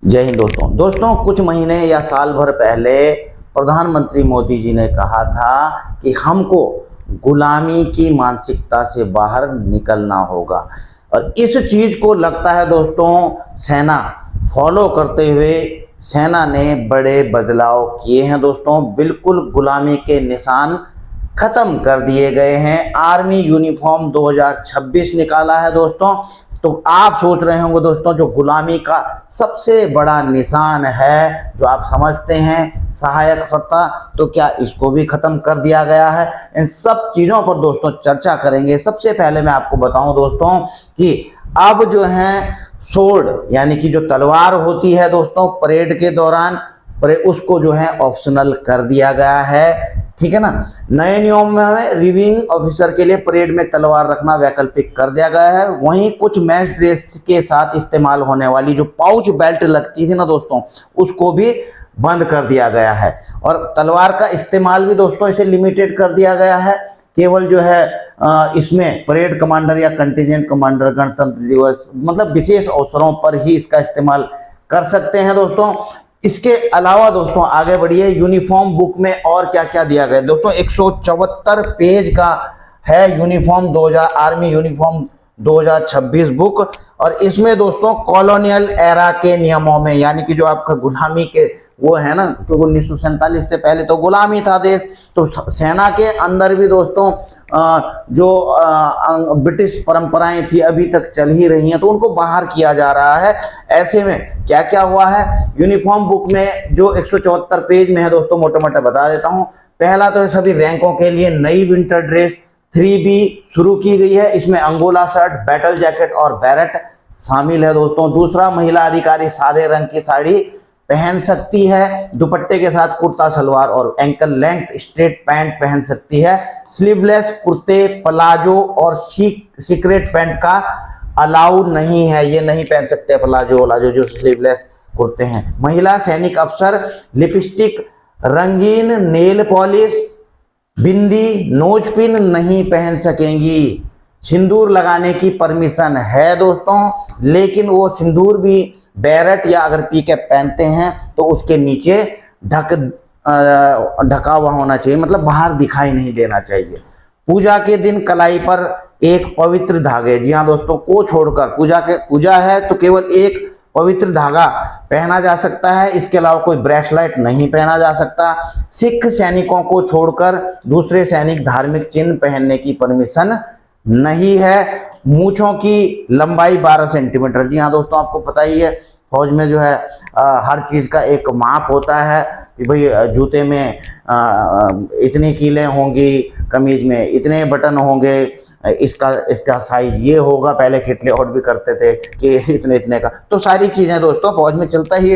जय हिंद दोस्तों कुछ महीने या साल भर पहले प्रधानमंत्री मोदी जी ने कहा था कि हमको गुलामी की मानसिकता से बाहर निकलना होगा और इस चीज़ को लगता है दोस्तों सेना फॉलो करते हुए सेना ने बड़े बदलाव किए हैं दोस्तों। बिल्कुल गुलामी के निशान खत्म कर दिए गए हैं। आर्मी यूनिफॉर्म 2026 निकाला है दोस्तों। तो आप सोच रहे होंगे दोस्तों जो गुलामी का सबसे बड़ा निशान है, जो आप समझते हैं सहायक फतवा, तो क्या इसको भी खत्म कर दिया गया है? इन सब चीज़ों पर दोस्तों चर्चा करेंगे। सबसे पहले मैं आपको बताऊं दोस्तों कि अब जो है सोर्ड यानी कि जो तलवार होती है दोस्तों परेड के दौरान, उसको जो है ऑप्शनल कर दिया गया है। ठीक है ना। नए नियम में रिविंग ऑफिसर के लिए परेड में तलवार रखना वैकल्पिक कर दिया गया है। वहीं कुछ मैच ड्रेस के साथ इस्तेमाल होने वाली जो पाउच बेल्ट लगती थी ना दोस्तों, उसको भी बंद कर दिया गया है। और तलवार का इस्तेमाल भी दोस्तों इसे लिमिटेड कर दिया गया है। केवल जो है इसमें परेड कमांडर या कंटिजेंट कमांडर गणतंत्र दिवस मतलब विशेष अवसरों पर ही इसका इस्तेमाल कर सकते हैं दोस्तों। इसके अलावा दोस्तों आगे बढ़िए, यूनिफॉर्म बुक में और क्या क्या दिया गया दोस्तों। 174 पेज का है यूनिफॉर्म 2000 आर्मी यूनिफॉर्म 2026 बुक। और इसमें दोस्तों कॉलोनियल एरा के नियमों में यानी कि जो आपका गुलामी के वो है ना, क्योंकि 1947 से पहले तो गुलामी था देश, तो सेना के अंदर भी दोस्तों जो ब्रिटिश परंपराएं थी अभी तक चल ही रही हैं, तो उनको बाहर किया जा रहा है। ऐसे में क्या क्या हुआ है यूनिफॉर्म बुक में जो 174 पेज में है दोस्तों, मोटा मोटा बता देता हूं। पहला तो सभी रैंकों के लिए नई विंटर ड्रेस 3B शुरू की गई है। इसमें अंगोला शर्ट, बैटल जैकेट और बैरेट शामिल है दोस्तों। दूसरा, महिला अधिकारी सादे रंग की साड़ी पहन सकती है। दुपट्टे के साथ कुर्ता सलवार और एंकल लेंथ स्ट्रेट पैंट पहन सकती है। स्लीवलेस कुर्ते, प्लाजो और सीक्रेट पैंट का अलाउ नहीं है, ये नहीं पहन सकते प्लाजो जो स्लीवलेस कुर्ते हैं। महिला सैनिक अफसर लिपस्टिक, रंगीन नेल पॉलिश, बिंदी, नोज पिन नहीं पहन सकेंगी। सिंदूर लगाने की परमिशन है दोस्तों, लेकिन वो सिंदूर भी बैरेट या अगर पीकैप पहनते हैं तो उसके नीचे ढका हुआ होना चाहिए, मतलब बाहर दिखाई नहीं देना चाहिए। पूजा के दिन कलाई पर एक पवित्र धागे, जी हाँ दोस्तों, को छोड़कर पूजा है तो केवल एक पवित्र धागा पहना जा सकता है, इसके अलावा कोई ब्रेसलेट नहीं पहना जा सकता। सिख सैनिकों को छोड़कर दूसरे सैनिक धार्मिक चिन्ह पहनने की परमिशन नहीं है। मूंछों की लंबाई 12 सेंटीमीटर, जी हाँ दोस्तों, आपको पता ही है फौज में जो है हर चीज़ का एक माप होता है कि भाई जूते में इतनी कीलें होंगी, कमीज में इतने बटन होंगे, इसका साइज ये होगा। पहले खिटले आउट भी करते थे कि इतने का, तो सारी चीज़ें दोस्तों फौज में चलता ही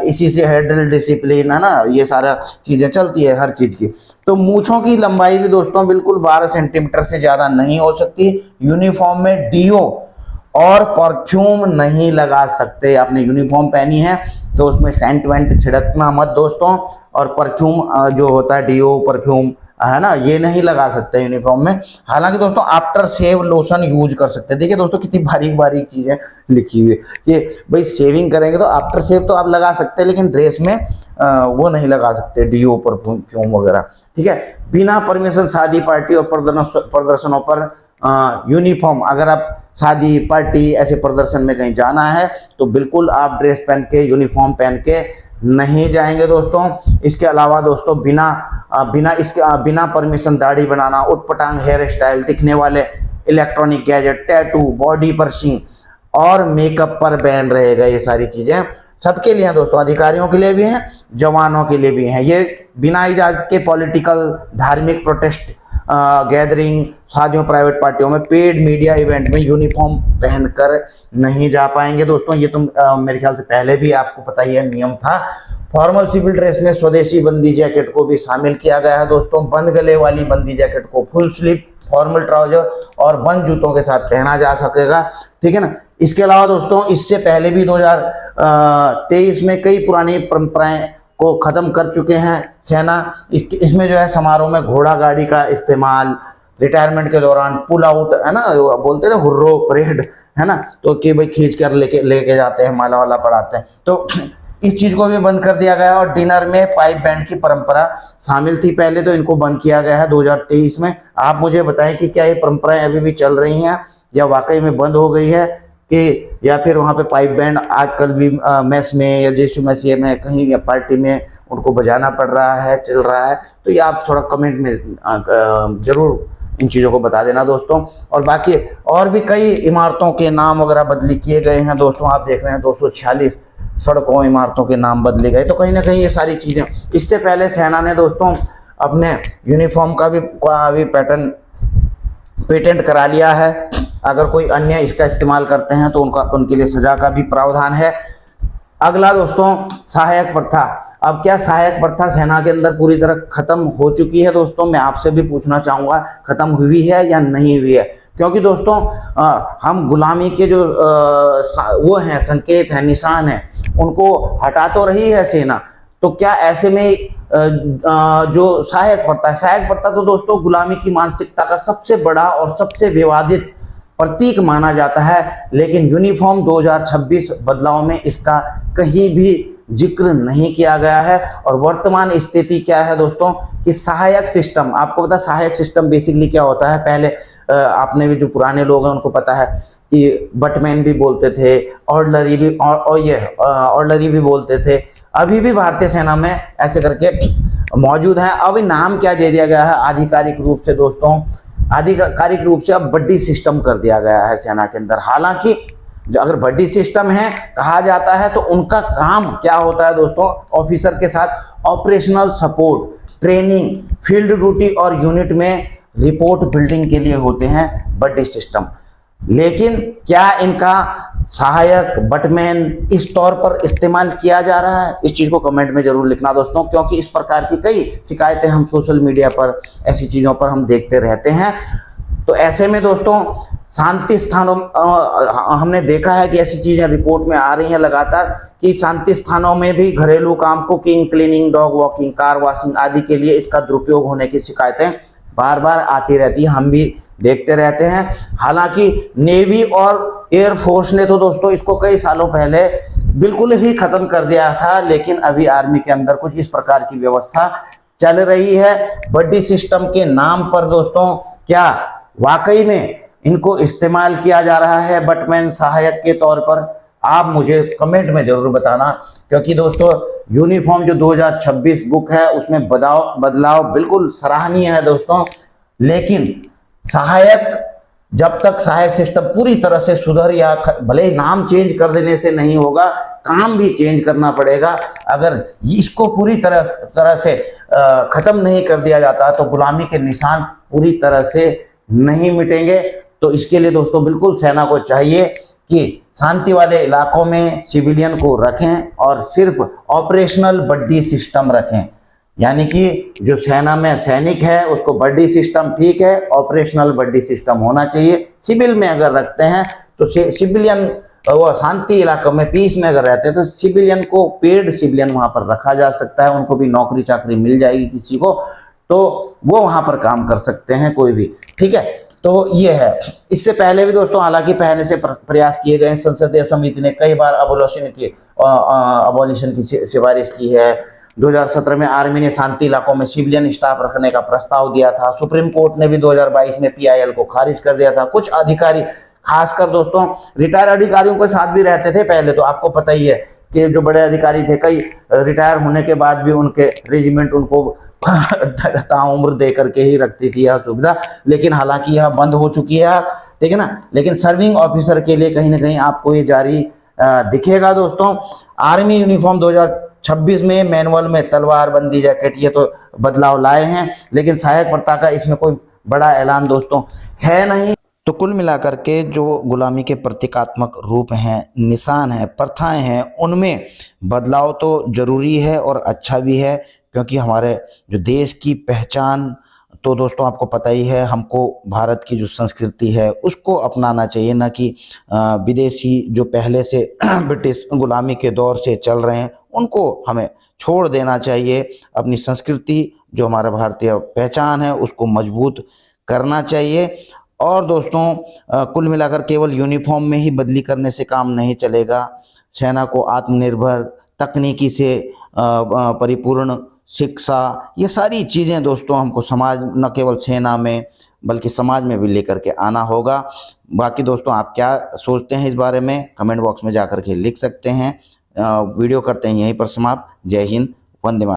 इसी से है, ड्रिल डिसिप्लिन है ना, ये सारा चीज़ें चलती है हर चीज़ की। तो मूंछों की लंबाई भी दोस्तों बिल्कुल 12 सेंटीमीटर से ज़्यादा नहीं हो सकती। यूनिफॉर्म में डीओ और परफ्यूम नहीं लगा सकते। आपने यूनिफॉर्म पहनी है तो उसमें सेंट वेंट छिड़कना मत दोस्तों। और परफ्यूम जो होता है डीओ परफ्यूम है ना, ये नहीं लगा सकते यूनिफॉर्म में। हालांकि दोस्तों आफ्टर शेव लोशन यूज कर सकते हैं। देखिए दोस्तों कितनी बारीक बारीक चीजें लिखी हुई है कि भाई शेविंग करेंगे तो आफ्टर शेव तो आप लगा सकते हैं, लेकिन ड्रेस में वो नहीं लगा सकते डीओ परफ्यूम वगैरह। ठीक है। बिना परमिशन शादी पार्टी और प्रदर्शनों पर यूनिफॉर्म, अगर आप शादी पार्टी ऐसे प्रदर्शन में कहीं जाना है तो बिल्कुल आप ड्रेस पहन के यूनिफॉर्म पहन के नहीं जाएंगे दोस्तों। इसके अलावा दोस्तों बिना परमिशन दाढ़ी बनाना, उटपटांग हेयर स्टाइल, दिखने वाले electronic gadget, tattoo, body pursuing और मेकअप पर बैन रहेगा। ये सारी चीजें सबके लिए हैं दोस्तों, अधिकारियों के लिए भी हैं, जवानों के लिए भी हैं। ये बिना इजाजत के पॉलिटिकल, धार्मिक प्रोटेस्ट, गैदरिंग, शादियों, प्राइवेट पार्टियों में, पेड मीडिया इवेंट में यूनिफॉर्म पहनकर नहीं जा पाएंगे दोस्तों। ये तो मेरे ख्याल से पहले भी आपको पता ही है नियम था। फॉर्मल सिविल ड्रेस में स्वदेशी बंदी जैकेट को भी शामिल किया गया है दोस्तों। बंद गले वाली बंदी जैकेट को फुल स्लीव, फॉर्मल ट्राउजर और बंद जूतों के साथ पहना जा सकेगा। ठीक है ना। इसके अलावा दोस्तों इससे पहले भी 2023 में कई पुरानी परंपराएं को ख़त्म कर चुके हैं सेना। इसमें जो है समारोह में घोड़ा गाड़ी का इस्तेमाल, रिटायरमेंट के दौरान पुल आउट, है ना, बोलते हैं ना हुर्रो परेड, है ना, तो कि भाई खींच कर लेके लेके जाते हैं, माला वाला पढ़ाते हैं, तो इस चीज़ को भी बंद कर दिया गया है। और डिनर में पाइप बैंड की परंपरा शामिल थी पहले, तो इनको बंद किया गया है 2023 में। आप मुझे बताएं कि क्या ये परंपराएं अभी भी चल रही हैं या वाकई में बंद हो गई है, कि या फिर वहाँ पे पाइप बैंड आजकल भी मैस में या यीशु मसीह में कहीं या पार्टी में उनको बजाना पड़ रहा है, चल रहा है। तो ये आप थोड़ा कमेंट में ज़रूर इन चीज़ों को बता देना दोस्तों। और बाकी और भी कई इमारतों के नाम वगैरह बदली किए गए हैं दोस्तों। आप देख रहे हैं 246 सड़कों इमारतों के नाम बदले गए। तो कहीं ना कहीं ये सारी चीज़ें, इससे पहले सेना ने दोस्तों अपने यूनिफॉर्म का भी पेटेंट करा लिया है। अगर कोई अन्य इसका इस्तेमाल करते हैं तो उनके लिए सजा का भी प्रावधान है। अगला दोस्तों सहायक प्रथा। अब क्या सहायक प्रथा सेना के अंदर पूरी तरह खत्म हो चुकी है दोस्तों? मैं आपसे भी पूछना चाहूँगा, खत्म हुई है या नहीं हुई है? क्योंकि दोस्तों हम गुलामी के जो वो हैं, संकेत हैं, निशान हैं, उनको हटा तो रही है सेना। तो क्या ऐसे में जो सहायक प्रथा तो दोस्तों गुलामी की मानसिकता का सबसे बड़ा और सबसे विवादित प्रतीक माना जाता है। लेकिन यूनिफॉर्म 2026 बदलाव में इसका कहीं भी जिक्र नहीं किया गया है। और वर्तमान स्थिति क्या है दोस्तों कि सहायक सिस्टम, आपको पता है सहायक सिस्टम बेसिकली क्या होता है? पहले आपने भी, जो पुराने लोग हैं उनको पता है कि बटमैन भी बोलते थे, ऑर्डलरी भी ऑर्डलरी भी बोलते थे। अभी भी भारतीय सेना में ऐसे करके मौजूद हैं। अब नाम क्या दे दिया गया है आधिकारिक रूप से दोस्तों? आधिकारिक रूप से अब बड्डी सिस्टम कर दिया गया है सेना के अंदर। हालांकि अगर बड्डी सिस्टम है कहा जाता है तो उनका काम क्या होता है दोस्तों? ऑफिसर के साथ operational support, training, field duty और यूनिट में रिपोर्ट बिल्डिंग के लिए होते हैं बड्डी सिस्टम। लेकिन क्या इनका सहायक बटमैन इस तौर पर इस्तेमाल किया जा रहा है? इस चीज़ को कमेंट में जरूर लिखना दोस्तों, क्योंकि इस प्रकार की कई शिकायतें हम सोशल मीडिया पर, ऐसी चीज़ों पर हम देखते रहते हैं। तो ऐसे में दोस्तों शांति स्थानों हमने देखा है कि ऐसी चीज़ें रिपोर्ट में आ रही हैं लगातार कि शांति स्थानों में भी घरेलू काम, cooking, cleaning, dog walking, car washing आदि के लिए इसका दुरुपयोग होने की शिकायतें बार बार आती रहती है, हम भी देखते रहते हैं। हालांकि नेवी और एयरफोर्स ने तो दोस्तों इसको कई सालों पहले बिल्कुल ही खत्म कर दिया था, लेकिन अभी आर्मी के अंदर कुछ इस प्रकार की व्यवस्था चल रही है बड्डी सिस्टम के नाम पर दोस्तों। क्या वाकई में इनको इस्तेमाल किया जा रहा है बटमैन सहायक के तौर पर? आप मुझे कमेंट में जरूर बताना, क्योंकि दोस्तों यूनिफॉर्म जो 2026 बुक है उसमें बदलाव बिल्कुल सराहनीय है दोस्तों। लेकिन सहायक, जब तक सहायक सिस्टम पूरी तरह से सुधर, या भले ही नाम चेंज कर देने से नहीं होगा, काम भी चेंज करना पड़ेगा। अगर इसको पूरी तरह से खत्म नहीं कर दिया जाता तो गुलामी के निशान पूरी तरह से नहीं मिटेंगे। तो इसके लिए दोस्तों बिल्कुल सेना को चाहिए कि शांति वाले इलाकों में सिविलियन को रखें और सिर्फ ऑपरेशनल बड्डी सिस्टम रखें। यानी कि जो सेना में सैनिक है उसको बड्डी सिस्टम ठीक है, ऑपरेशनल बड्डी सिस्टम होना चाहिए। सिविल में अगर रखते हैं तो सिविलियन, वो शांति इलाकों में पीस में अगर रहते हैं तो सिविलियन को, पेड सिविलियन वहां पर रखा जा सकता है, उनको भी नौकरी चाकरी मिल जाएगी किसी को, तो वो वहां पर काम कर सकते हैं कोई भी, ठीक है। तो ये है। इससे पहले भी दोस्तों हालांकि पहले से प्रयास किए गए, संसदीय समिति ने कई बार अबॉलिशन की सिफारिश की है। 2017 में आर्मी ने शांति इलाकों में सिविलियन स्टाफ रखने का प्रस्ताव दिया था। सुप्रीम कोर्ट ने भी 2022 में PIL को खारिज कर दिया था। कुछ अधिकारी, खासकर दोस्तों रिटायर अधिकारियों के साथ भी रहते थे पहले, तो आपको पता ही है कि जो बड़े अधिकारी थे, कई रिटायर होने के बाद भी उनके रेजिमेंट उनको ताउम्र दे करके ही रखती थी यह सुविधा। लेकिन हालांकि यह बंद हो चुकी है, ठीक है ना। लेकिन सर्विंग ऑफिसर के लिए कहीं ना कहीं आपको ये जारी दिखेगा दोस्तों। आर्मी यूनिफॉर्म 2026 में मैनुअल में तलवार बंदी, जैकेट, ये तो बदलाव लाए हैं, लेकिन सहायक प्रथा का इसमें कोई बड़ा ऐलान दोस्तों है नहीं। तो कुल मिलाकर के जो गुलामी के प्रतीकात्मक रूप हैं, निशान हैं, प्रथाएं हैं, उनमें बदलाव तो जरूरी है और अच्छा भी है, क्योंकि हमारे जो देश की पहचान, तो दोस्तों आपको पता ही है, हमको भारत की जो संस्कृति है उसको अपनाना चाहिए, ना कि विदेशी जो पहले से ब्रिटिश गुलामी के दौर से चल रहे हैं उनको हमें छोड़ देना चाहिए। अपनी संस्कृति, जो हमारा भारतीय पहचान है, उसको मजबूत करना चाहिए। और दोस्तों कुल मिलाकर केवल यूनिफॉर्म में ही बदली करने से काम नहीं चलेगा। सेना को आत्मनिर्भर, तकनीकी से परिपूर्ण शिक्षा, ये सारी चीज़ें दोस्तों हमको समाज, न केवल सेना में बल्कि समाज में भी लेकर के आना होगा। बाकी दोस्तों आप क्या सोचते हैं इस बारे में कमेंट बॉक्स में जाकर के लिख सकते हैं। वीडियो करते हैं यहीं पर समाप्त। जय हिंद, वंदे मातरम।